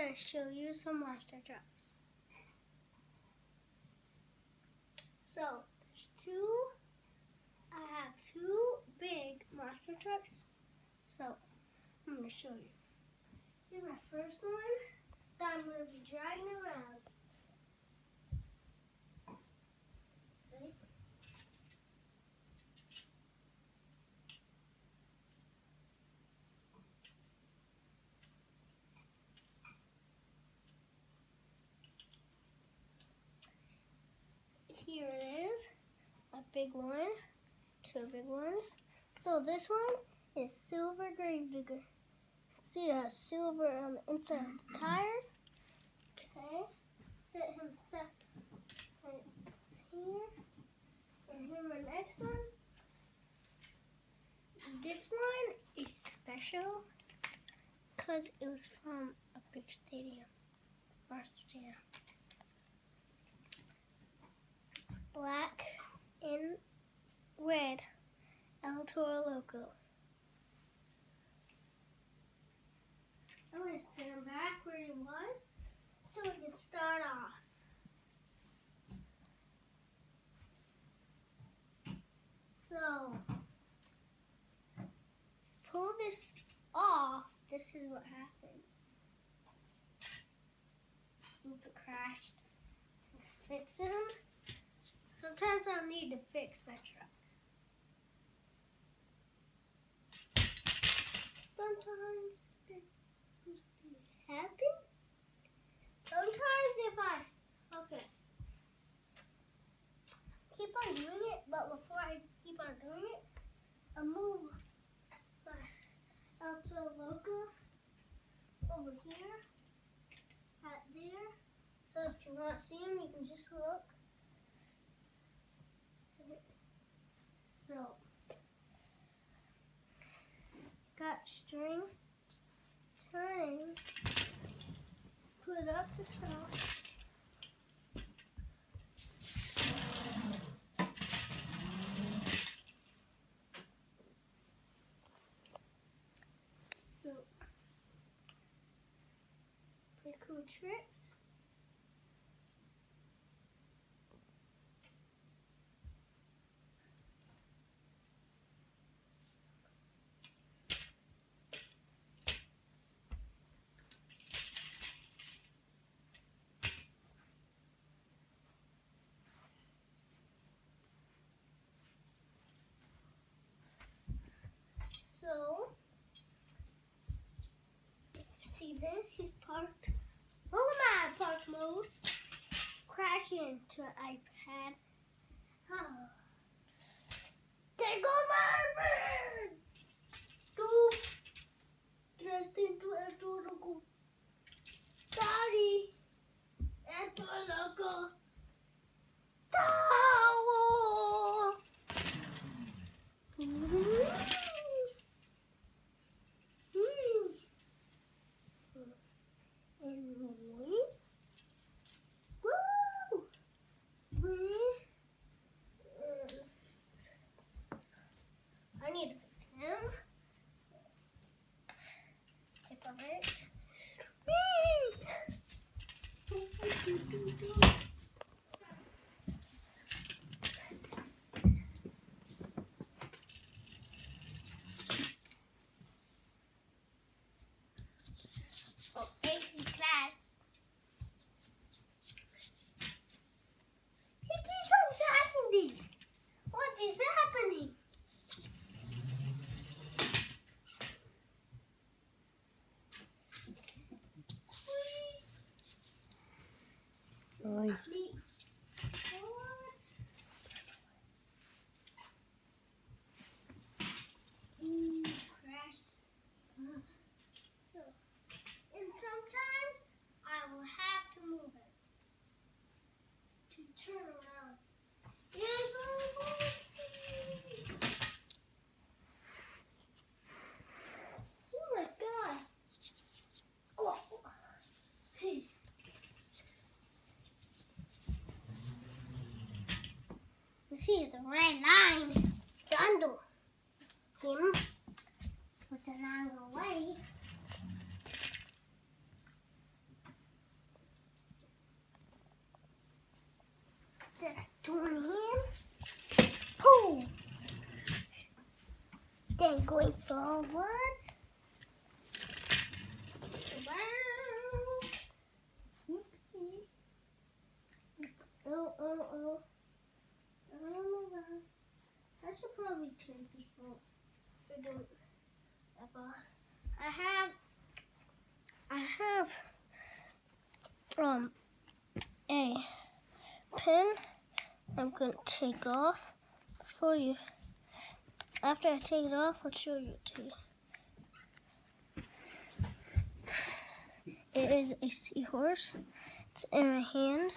going to show you some monster trucks. So, I have two big monster trucks. So, I'm going to show you. Here's my first one that I'm going to be dragging around. Okay. Here it is, a big one, two big ones. So this one is silver gravedigger. See, it has silver on the inside of the tires. Okay, set him right here. And here's my next one. This one is special because it was from a big stadium, monster jam. Black and red El Toro logo. I'm going to set him back where he was so we can start off. So, pull this off. This is what happens. Move the crash. Fix him. Sometimes I'll need to fix my truck. Sometimes things happen. Sometimes okay. Keep on doing it, but before I keep on doing it, I'll move my outro logo over here, at there. So if you want to see him, you can just look. So, got string, turning, put up to stop. So, pretty cool tricks. So, see this? He's parked. Look at my park mode. Crashing into an iPad. Oh. There goes my iPad! 2, 3, 2, 1. Sorry. Esto es loco. I need to fix him. Take a break. Oh, AC class. He keeps on crashing me. What is happening? Oi. Crash. So, and sometimes I will have to move it to turn around. Oh my God. Oh. You see the red line. It's under him. Put the line away. I'm going forward. Wow. Oopsie. Oh. I don't know why. I should probably take this boat. I don't ever. I have a pin I'm going to take off for you. After I take it off, I'll show you to you. It is a seahorse. It's in my hand.